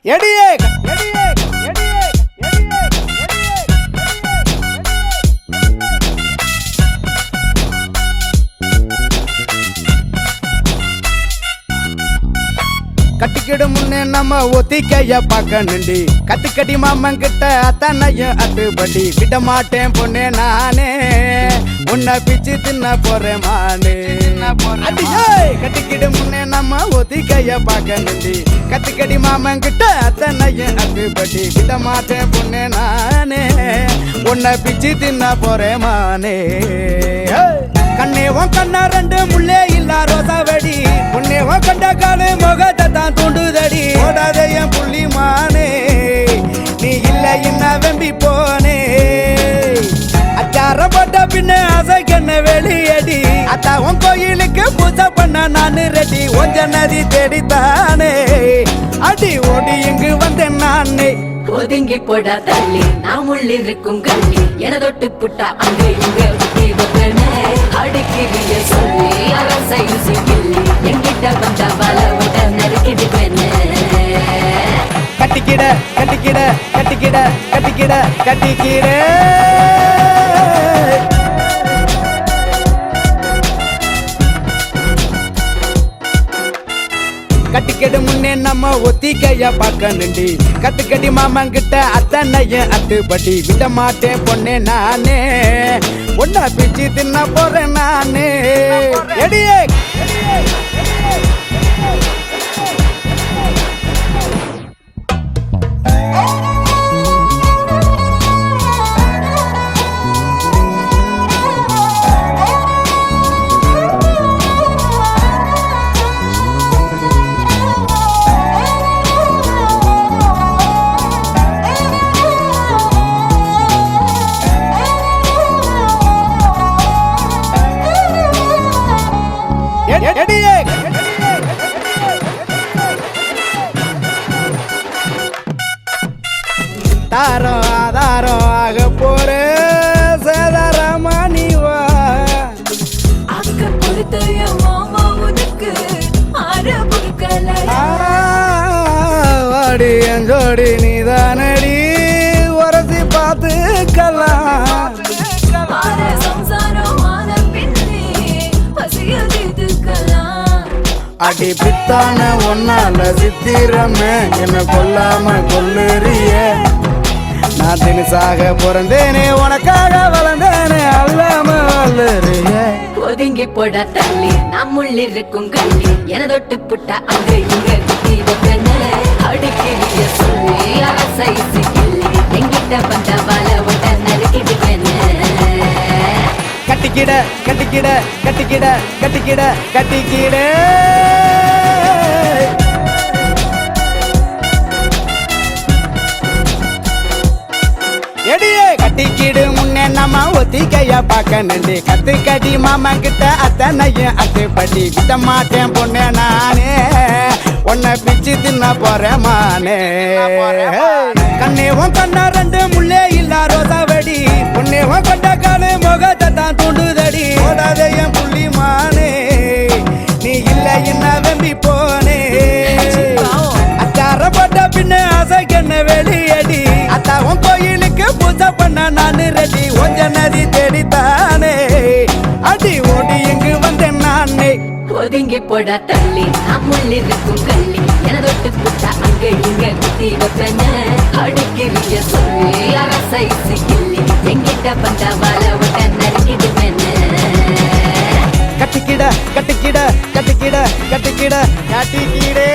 எடியே கட்டிக்கிடு முன்னே நம்ம ஒத்திக்கைய பார்க்கணுண்டி கத்துக்கடி மாமன் கிட்ட அத்தனையும் அத்துப்படி விட மாட்டேன் பொண்ணே நானே உன்னை பிச்சு தின்ன போறேன் மானே கட்டிக்கிடு முன்னே நம்ம ஒத்திக்கைய பார்க்கணுண்டி கத்துக்கடி மாமன் கிட்ட அத்தனையும் அத்துப்படி விட மாட்டேன் பொண்ணே நானே உன்னை பிச்சு தின்ன போறேன் மானே கண்ணே உன் கண்ணா ரெண்டு முள்ளே இல்ல ரோசாவடி உன்னே உன் கண்ட காலு முகத்தை தான் தூண்டுதடி ஓடாத என் புள்ளி மானே நீ இல்ல என்ன வெம்பி போனே அச்சார போட்ட பின்ன அசைக்கண்ண வெளியடி அத்தா உன் கோயிலுக்கு பூஜை பண்ண நானு ரெடி ஒஞ்ச நதி தேடித்தானே அடி ஓடி இங்கு வந்தேன் நானே ஒதுங்கி போடா தள்ளி நாம் உள்ளிருக்கும் கள்ளி என தொட்டு புட்டா அங்க இங்க அடிக்கிறிய சொல்லி அரசை கிள்ளி எங்கிட்ட வந்த பல விட நறுக்கிடுவேன் கட்டிக்கிட கட்டிக்கிட கட்டிக்கிட கட்டிக்கிட கட்டிக்கிட கட்டிக்கடு முன்னே நம்ம ஒத்திக்கைய பார்க்கணுண்டி கத்துக்கடி மாமன் கிட்ட அத்தனையும் அத்துப்படி விட மாட்டேன் பொண்ணே நானே ஒன்னா பிச்சு தின்ன போறேன் நானே எடியே தாரம் ஆதாரம் ஆக போற சேதாரமா நீவா அக்க கொடுத்தைய மாமா உனக்கு வாடி என் ஜோடி நீதானடி உரசி பார்த்துக்கலாம் அடி பித்தான ஒன்னால சித்திரமே என்ன கொல்லாம கொல்லுறிய நான் தினசாக பிறந்தேனே உனக்காக வளர்ந்தேனே அல்லாம வளருறிய ஒதுங்கி போட தள்ளி நாம் உள்ளிருக்கும் கள்ளி என தொட்டு புட்டா அங்க இங்க குத்தி அடிக்கிறிய சொல்லி அரசை கிள்ளி எங்கிட்ட வந்த பல விட நறுக்கிடுவேன் கட்டிக்கிட கட்டிக்கிட கட்டிக்கிட கட்டிக்கிட கட்டிக்கிட எடியே கட்டிக்கிடு முன்னே நம்ம ஒத்திக்கைய பார்க்கணுண்டி கத்துக்கடி மாமன் கிட்ட அத்தனையும் அத்துப்படி விட மாட்டேன் பொண்ணே நானே உன்னை பிச்சு தின்ன போறேன் மானே கண்ணே உன் கண்ணா ரெண்டு முள்ளே இல்ல ரோசாவடி உன்னே உன் கொண்ட காலு முகத்தை தான் தூண்டுதடி ஓடாத என் புள்ளி மானே நீ இல்ல என்ன வெம்பி போனே அச்சார போட்ட பின்ன அசைக்கண்ண வெளியடி அத்தா உன் கோயிலுக்கு பூஜை பண்ண நானு ரெடி ஒஞ்ச நதி தேடித்தானே அடி ஓடி இங்கு வந்தேன் நானே ஒதுங்கி போட தள்ளி நாம் உள்ளிருக்கும் கள்ளி என தொட்டு புட்டா அங்க இங்க குத்தி அடிக்கிறிய சொல்லி அரசை கிள்ளி எங்கிட்ட வந்த பல விட நறுக்கிடுவேன் கட்டிக்கிட கட்டிக்கிட கட்டிக்கிட கட்டிக்கிட கட்டிக்கிடே